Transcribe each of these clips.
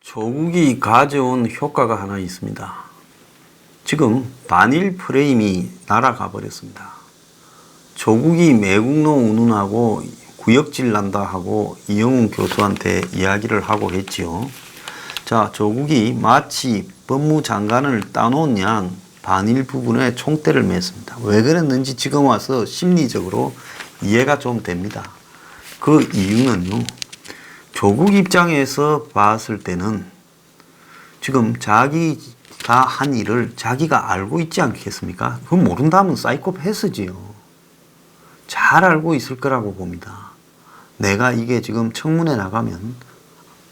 조국이 가져온 효과가 하나 있습니다. 지금 반일 프레임이 날아가 버렸습니다. 조국이 매국노 운운하고 구역질 난다 하고 이영훈 교수한테 이야기를 하고 했지요. 자, 조국이 마치 법무장관을 따놓은 양 반일 부분에 총대를 맸습니다. 왜 그랬는지 지금 와서 심리적으로 이해가 좀 됩니다. 그 이유는요, 조국 입장에서 봤을 때는 지금 자기가 한 일을 자기가 알고 있지 않겠습니까? 그건 모른다면 사이코패스지요. 잘 알고 있을 거라고 봅니다. 내가 이게 지금 청문회 나가면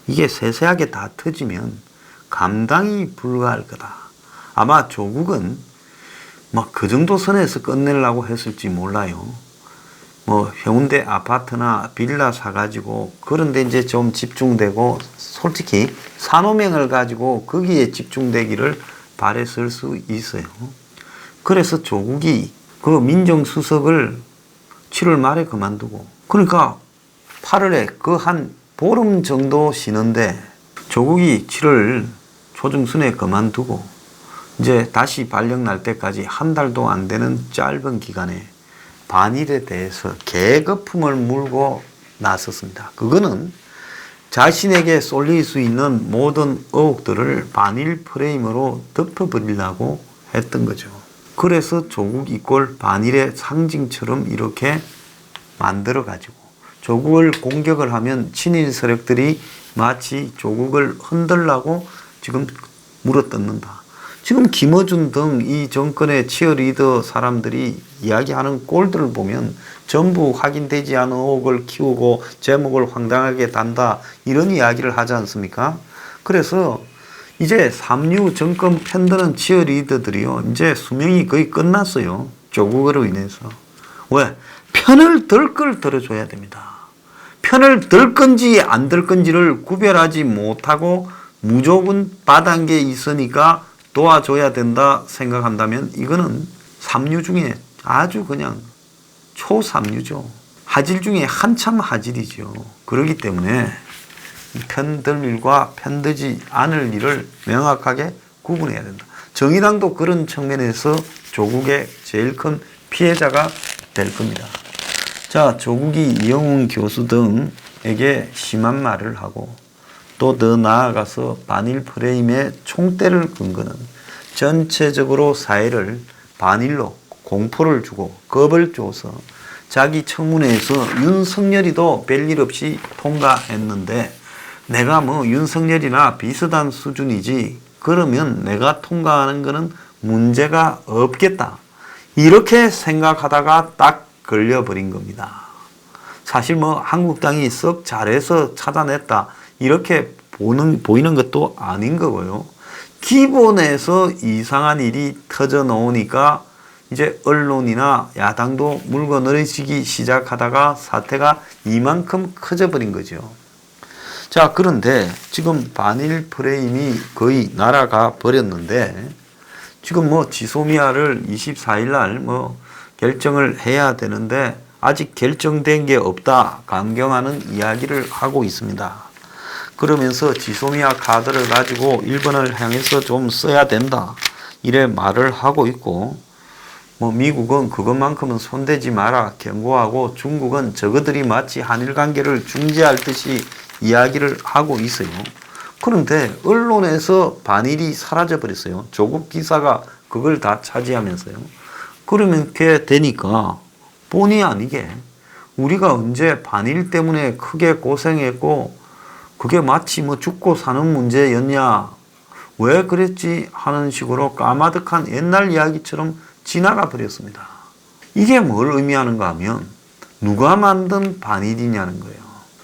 이게 세세하게 다 터지면 감당이 불가할 거다. 아마 조국은 뭐 그 정도 선에서 끝내려고 했을지 몰라요. 뭐 해운대 아파트나 빌라 사가지고 그런데 이제 좀 집중되고, 솔직히 산호명을 가지고 거기에 집중되기를 바랬을 수 있어요. 그래서 조국이 그 민정수석을 7월 말에 그만두고, 그러니까 8월에 그 한 보름 정도 쉬는데 조국이 7월 초중순에 그만두고 이제 다시 발령 날 때까지 한 달도 안 되는 짧은 기간에 반일에 대해서 개거품을 물고 나섰습니다. 그거는 자신에게 쏠릴 수 있는 모든 의혹들을 반일 프레임으로 덮어버리려고 했던 거죠. 그래서 조국 이꼴 반일의 상징처럼 이렇게 만들어가지고 조국을 공격을 하면 친일 세력들이 마치 조국을 흔들라고 지금 물어뜯는다. 지금 김어준 등 이 정권의 치어리더 사람들이 이야기하는 꼴들을 보면 전부 확인되지 않은 의혹을 키우고 제목을 황당하게 단다, 이런 이야기를 하지 않습니까? 그래서 이제 3.6 정권 편드는 치어리더들이요, 이제 수명이 거의 끝났어요. 조국으로 인해서. 왜? 편을 들 걸 들어줘야 됩니다. 편을 들 건지 안 들 건지를 구별하지 못하고 무조건 바닥에 있으니까 도와줘야 된다 생각한다면 이거는 삼류 중에 아주 그냥 초삼류죠. 하질 중에 한참 하질이죠. 그렇기 때문에 편들 일과 편들지 않을 일을 명확하게 구분해야 된다. 정의당도 그런 측면에서 조국의 제일 큰 피해자가 될 겁니다. 자, 조국이 이영훈 교수 등에게 심한 말을 하고 또 더 나아가서 반일 프레임에 총대를 건 거는 전체적으로 사회를 반일로 공포를 주고 겁을 줘서 자기 청문회에서 윤석열이도 별일 없이 통과했는데 내가 뭐 윤석열이나 비슷한 수준이지 그러면 내가 통과하는 거는 문제가 없겠다, 이렇게 생각하다가 딱 걸려버린 겁니다. 사실 뭐 한국당이 썩 잘해서 찾아냈다 이렇게 보이는 것도 아닌 거고요. 기본에서 이상한 일이 터져 놓으니까 이제 언론이나 야당도 물고 늘어지기 시작하다가 사태가 이만큼 커져버린 거죠. 자, 그런데 지금 반일 프레임이 거의 날아가 버렸는데 지금 뭐 지소미아를 24일 날 뭐 결정을 해야 되는데 아직 결정된 게 없다, 강경하는 이야기를 하고 있습니다. 그러면서 지소미아 카드를 가지고 일본을 향해서 좀 써야 된다, 이래 말을 하고 있고, 뭐 미국은 그것만큼은 손대지 마라 경고하고 중국은 저거들이 마치 한일 관계를 중재할 듯이 이야기를 하고 있어요. 그런데 언론에서 반일이 사라져 버렸어요. 조국 기사가 그걸 다 차지하면서요. 그렇게 되니까 본의 아니게 우리가 언제 반일 때문에 크게 고생했고 그게 마치 뭐 죽고 사는 문제였냐, 왜 그랬지 하는 식으로 까마득한 옛날 이야기처럼 지나가 버렸습니다. 이게 뭘 의미하는가 하면 누가 만든 반일이냐는 거예요.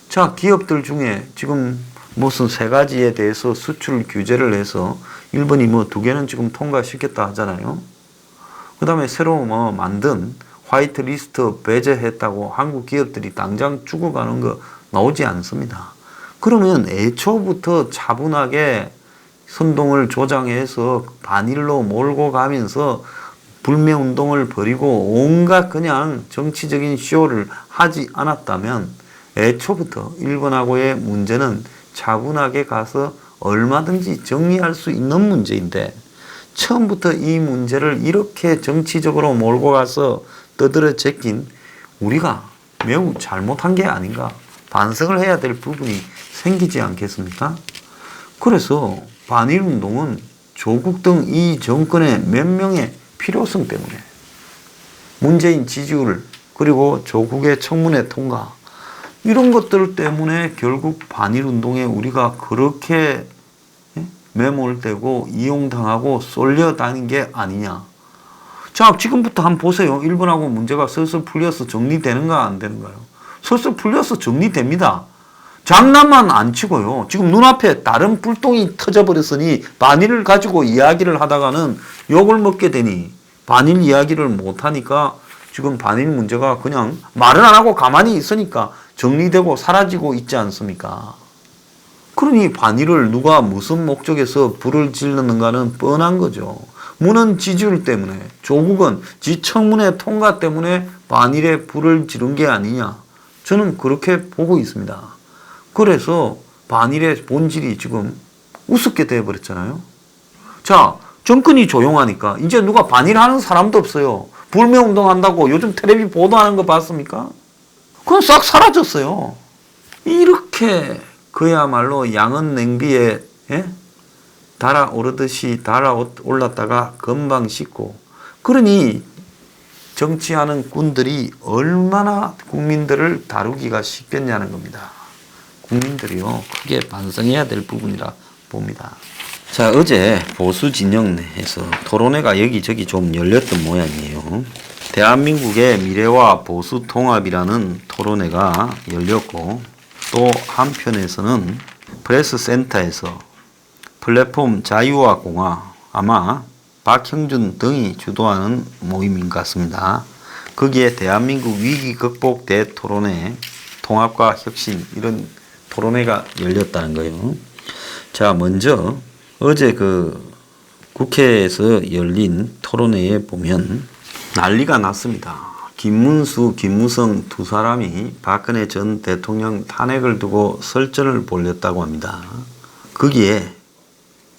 자, 기업들 중에 지금 무슨 3가지에 대해서 수출 규제를 해서 일본이 뭐 2개는 지금 통과시켰다 하잖아요. 그 다음에 새로 뭐 만든 화이트 리스트 배제했다고 한국 기업들이 당장 죽어가는 거 나오지 않습니다. 그러면 애초부터 차분하게 선동을 조장해서 반일로 몰고 가면서 불매운동을 벌이고 온갖 그냥 정치적인 쇼를 하지 않았다면 애초부터 일본하고의 문제는 차분하게 가서 얼마든지 정리할 수 있는 문제인데 처음부터 이 문제를 이렇게 정치적으로 몰고 가서 떠들어 제낀 우리가 매우 잘못한 게 아닌가 반성을 해야 될 부분이 생기지 않겠습니까? 그래서 반일운동은 조국 등 이 정권의 몇 명의 필요성 때문에 문재인 지지율 그리고 조국의 청문회 통과 이런 것들 때문에 결국 반일운동에 우리가 그렇게 매몰되고 이용당하고 쏠려다닌 게 아니냐. 자, 지금부터 한번 보세요. 일본하고 문제가 슬슬 풀려서 정리되는가 안 되는가요? 슬슬 풀려서 정리됩니다. 장난만 안 치고요. 지금 눈앞에 다른 불똥이 터져버렸으니 반일을 가지고 이야기를 하다가는 욕을 먹게 되니 반일 이야기를 못하니까 지금 반일 문제가 그냥 말은 안 하고 가만히 있으니까 정리되고 사라지고 있지 않습니까? 그러니 반일을 누가 무슨 목적에서 불을 질렀는가는 뻔한 거죠. 문은 지지율 때문에 조국은 지 청문회 통과 때문에 반일에 불을 지른 게 아니냐. 저는 그렇게 보고 있습니다. 그래서 반일의 본질이 지금 우습게 되어버렸잖아요. 자, 정권이 조용하니까 이제 누가 반일하는 사람도 없어요. 불매운동 한다고 요즘 텔레비 보도하는 거 봤습니까? 그건 싹 사라졌어요. 이렇게 그야말로 양은 냉비에 달아오르듯이 달아올랐다가 금방 식고 그러니 정치하는 꾼들이 얼마나 국민들을 다루기가 쉽겠냐는 겁니다. 국민들이요 크게 반성해야 될 부분이라 봅니다. 자, 어제 보수 진영 내에서 토론회가 여기저기 좀 열렸던 모양이에요. 대한민국의 미래와 보수 통합이라는 토론회가 열렸고 또 한편에서는 프레스센터에서 플랫폼 자유와 공화 아마 박형준 등이 주도하는 모임인 것 같습니다. 거기에 대한민국 위기 극복 대토론회 통합과 혁신 이런 토론회가 열렸다는 거예요. 자, 먼저 어제 국회에서 열린 토론회에 보면 난리가 났습니다. 김문수, 김무성 두 사람이 박근혜 전 대통령 탄핵을 두고 설전을 벌였다고 합니다. 거기에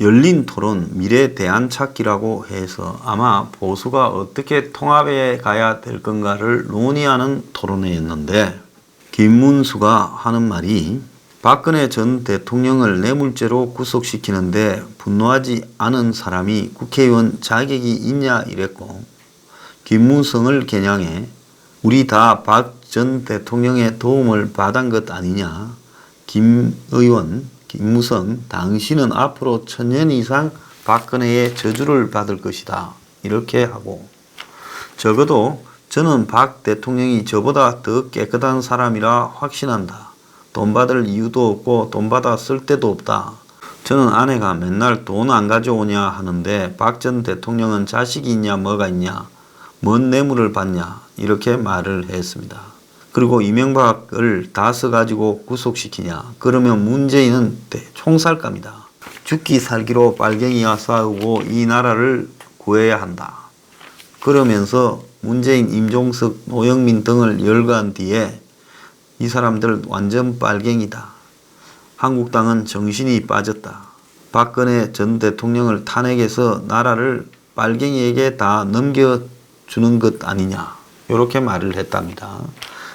열린 토론 미래 대안 찾기라고 해서 아마 보수가 어떻게 통합해 가야 될 건가를 논의하는 토론회였는데 김문수가 하는 말이 박근혜 전 대통령을 뇌물죄로 구속시키는데 분노하지 않은 사람이 국회의원 자격이 있냐 이랬고 김무성을 겨냥해 우리 다 박 전 대통령의 도움을 받은 것 아니냐. 김 의원, 김무성 당신은 앞으로 1000년 이상 박근혜의 저주를 받을 것이다. 이렇게 하고 적어도 저는 박 대통령이 저보다 더 깨끗한 사람이라 확신한다. 돈 받을 이유도 없고 돈 받아 쓸 데도 없다. 저는 아내가 맨날 돈 안 가져오냐 하는데 박 전 대통령은 자식이 있냐 뭐가 있냐 뭔 뇌물을 받냐 이렇게 말을 했습니다. 그리고 이명박을 다 써가지고 구속시키냐 그러면 문재인은 총살감이다. 죽기 살기로 빨갱이와 싸우고 이 나라를 구해야 한다. 그러면서 문재인, 임종석, 노영민 등을 열거한 뒤에 이 사람들 완전 빨갱이다. 한국당은 정신이 빠졌다. 박근혜 전 대통령을 탄핵해서 나라를 빨갱이에게 다 넘겨주는 것 아니냐. 이렇게 말을 했답니다.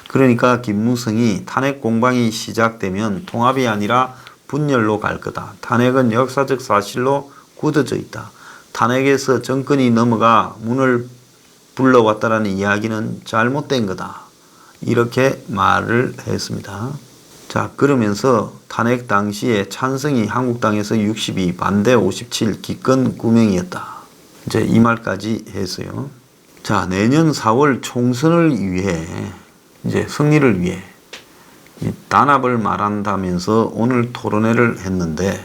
그러니까 김무성이 탄핵 공방이 시작되면 통합이 아니라 분열로 갈 거다. 탄핵은 역사적 사실로 굳어져 있다. 탄핵에서 정권이 넘어가 문을 불러왔다라는 이야기는 잘못된 거다. 이렇게 말을 했습니다. 자, 그러면서 탄핵 당시에 찬성이 한국당에서 62, 반대 57, 기권 9명이었다. 이제 이 말까지 했어요. 자, 내년 4월 총선을 위해 이제 승리를 위해 단합을 말한다면서 오늘 토론회를 했는데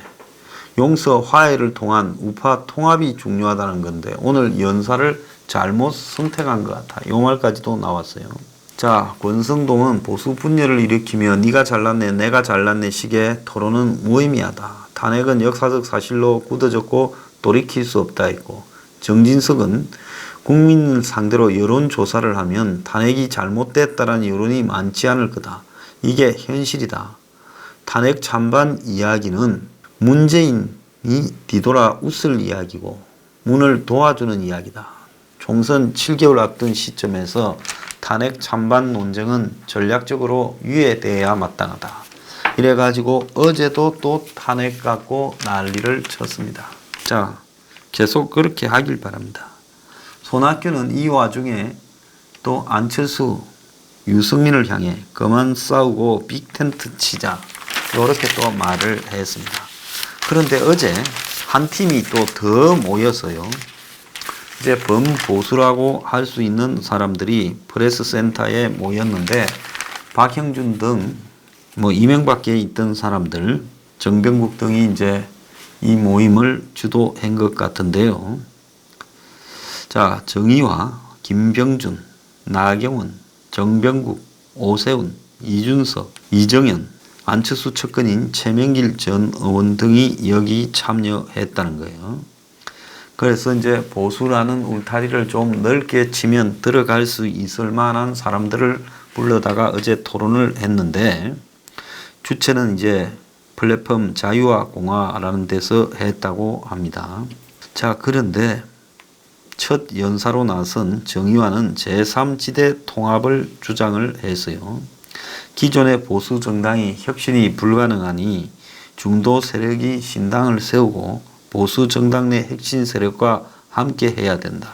용서 화해를 통한 우파 통합이 중요하다는 건데 오늘 연사를 잘못 선택한 것 같아. 이 말까지도 나왔어요. 자, 권성동은 보수 분열을 일으키며 네가 잘났네 내가 잘났네 식의 토론은 무의미하다. 탄핵은 역사적 사실로 굳어졌고 돌이킬 수 없다 했고 정진석은 국민을 상대로 여론조사를 하면 탄핵이 잘못됐다는 여론이 많지 않을 거다. 이게 현실이다. 탄핵 찬반 이야기는 문재인이 뒤돌아 웃을 이야기고 문을 도와주는 이야기다. 총선 7개월 앞둔 시점에서 탄핵 찬반 논쟁은 전략적으로 유예돼야 마땅하다. 이래가지고 어제도 또 탄핵 갖고 난리를 쳤습니다. 자, 계속 그렇게 하길 바랍니다. 손학규는 이 와중에 또 안철수, 유승민을 향해 그만 싸우고 빅텐트 치자 이렇게 또 말을 했습니다. 그런데 어제 한 팀이 또 더 모여서요. 이제 범보수라고 할 수 있는 사람들이 프레스센터에 모였는데 박형준 등 이명박계에 있던 사람들, 정병국 등이 이제 이 모임을 주도한 것 같은데요. 자, 정의와 김병준, 나경원, 정병국, 오세훈, 이준석, 이정현, 안철수 측근인 최명길 전 의원 등이 여기 참여했다는 거예요. 그래서 이제 보수라는 울타리를 좀 넓게 치면 들어갈 수 있을 만한 사람들을 불러다가 어제 토론을 했는데 주체는 이제 플랫폼 자유와 공화라는 데서 했다고 합니다. 자, 그런데 첫 연사로 나선 정의화는 제3지대 통합을 주장을 했어요. 기존의 보수 정당이 혁신이 불가능하니 중도 세력이 신당을 세우고 보수 정당 내 핵심 세력과 함께 해야 된다.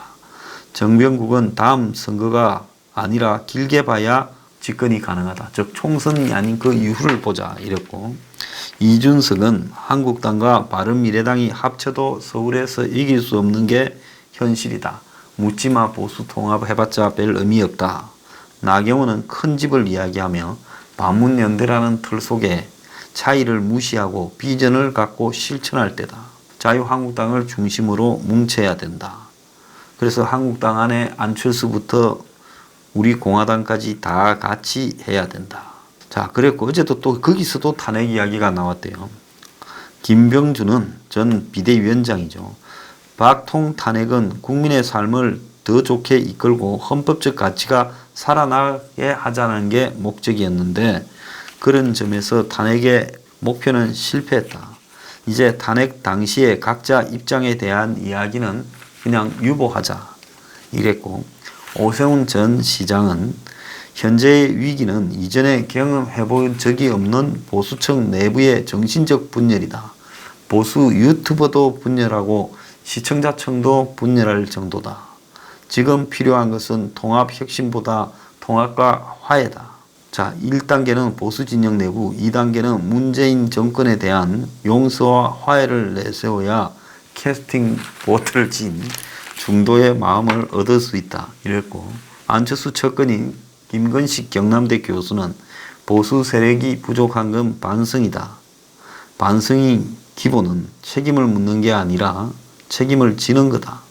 정병국은 다음 선거가 아니라 길게 봐야 집권이 가능하다. 즉 총선이 아닌 그 이후를 보자 이랬고, 이준석은 한국당과 바른미래당이 합쳐도 서울에서 이길 수 없는 게 현실이다. 묻지마 보수 통합해봤자 별 의미 없다. 나경원은 큰 집을 이야기하며 반문연대라는 틀 속에 차이를 무시하고 비전을 갖고 실천할 때다. 자유한국당을 중심으로 뭉쳐야 된다. 그래서 한국당 안에 안철수부터 우리 공화당까지 다 같이 해야 된다. 자, 그랬고 어제도 또 거기서도 탄핵 이야기가 나왔대요. 김병준은 전 비대위원장이죠. 박통 탄핵은 국민의 삶을 더 좋게 이끌고 헌법적 가치가 살아나게 하자는 게 목적이었는데 그런 점에서 탄핵의 목표는 실패했다. 이제 탄핵 당시에 각자 입장에 대한 이야기는 그냥 유보하자 이랬고, 오세훈 전 시장은 현재의 위기는 이전에 경험해본 적이 없는 보수층 내부의 정신적 분열이다. 보수 유튜버도 분열하고 시청자층도 분열할 정도다. 지금 필요한 것은 통합혁신보다 통합과 화해다. 자, 1단계는 보수 진영 내부, 2단계는 문재인 정권에 대한 용서와 화해를 내세워야 캐스팅 보트를 진 중도의 마음을 얻을 수 있다. 이랬고, 안철수 측근인 김건식 경남대 교수는 보수 세력이 부족한 건 반성이다. 반성의 기본은 책임을 묻는 게 아니라 책임을 지는 거다.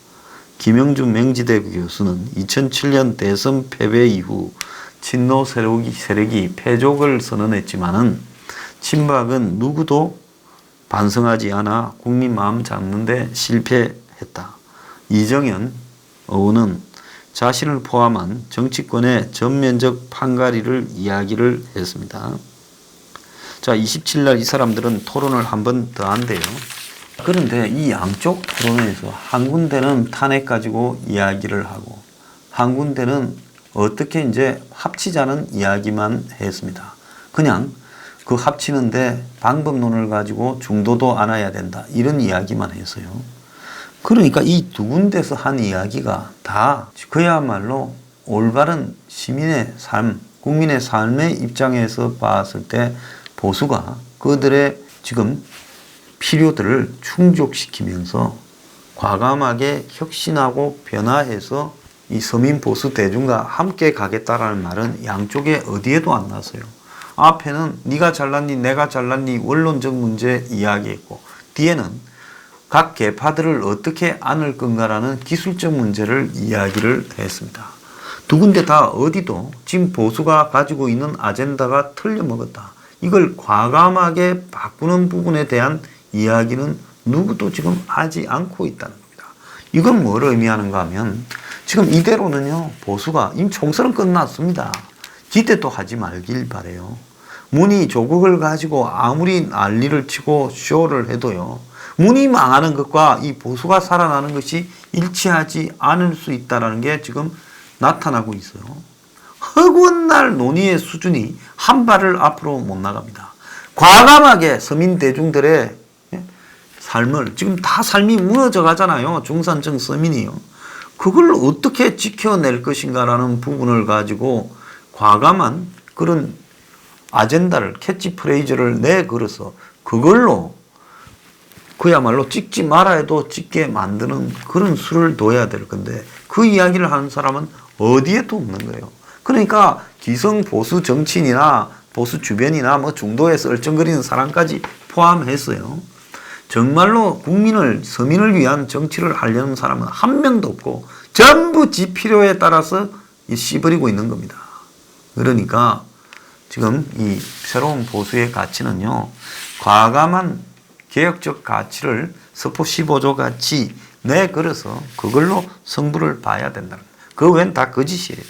김영준 명지대 교수는 2007년 대선 패배 이후 친노 세력이 패족을 선언했지만은 친박은 누구도 반성하지 않아 국민 마음 잡는 데 실패했다. 이정현 의원은 자신을 포함한 정치권의 전면적 판가리를 이야기를 했습니다. 자, 27일 날 이 사람들은 토론을 한 번 더 한대요. 그런데 이 양쪽 토론에서 한 군데는 탄핵 가지고 이야기를 하고 한 군데는 어떻게 이제 합치자는 이야기만 했습니다. 그냥 그 합치는데 방법론을 가지고 중도도 안아야 된다. 이런 이야기만 했어요. 그러니까 이 두 군데서 한 이야기가 다 그야말로 올바른 시민의 삶, 국민의 삶의 입장에서 봤을 때 보수가 그들의 지금 필요들을 충족시키면서 과감하게 혁신하고 변화해서 이 서민 보수 대중과 함께 가겠다라는 말은 양쪽에 어디에도 안 나서요. 앞에는 네가 잘났니 내가 잘났니 원론적 문제 이야기했고 뒤에는 각 계파들을 어떻게 안을 건가라는 기술적 문제를 이야기를 했습니다. 두 군데 다 어디도 지금 보수가 가지고 있는 아젠다가 틀려먹었다. 이걸 과감하게 바꾸는 부분에 대한 이야기는 누구도 지금 하지 않고 있다는 겁니다. 이건 뭘 의미하는가 하면 지금 이대로는요 보수가 이미 총선은 끝났습니다. 기대도 하지 말길 바래요. 문희 조국을 가지고 아무리 난리를 치고 쇼를 해도요. 문희 망하는 것과 이 보수가 살아나는 것이 일치하지 않을 수 있다는 게 지금 나타나고 있어요. 허구날 논의의 수준이 한 발을 앞으로 못 나갑니다. 과감하게 서민 대중들의 삶을 지금 다 삶이 무너져 가잖아요. 중산층 서민이요. 그걸 어떻게 지켜낼 것인가라는 부분을 가지고 과감한 그런 아젠다를 캐치프레이즈를 내걸어서 그걸로 그야말로 찍지 말아 해도 찍게 만드는 그런 수를 둬야 될 건데 그 이야기를 하는 사람은 어디에도 없는 거예요. 그러니까 기성 보수 정치인이나 보수 주변이나 뭐 중도에서 얼쩡거리는 사람까지 포함해서요. 정말로 국민을, 서민을 위한 정치를 하려는 사람은 한 명도 없고 전부 지 필요에 따라서 씨버리고 있는 겁니다. 그러니까 지금 이 새로운 보수의 가치는요. 과감한 개혁적 가치를 서포 15조 같이 내걸어서 그걸로 승부를 봐야 된다는 거예요. 그 외엔 다 거짓이에요.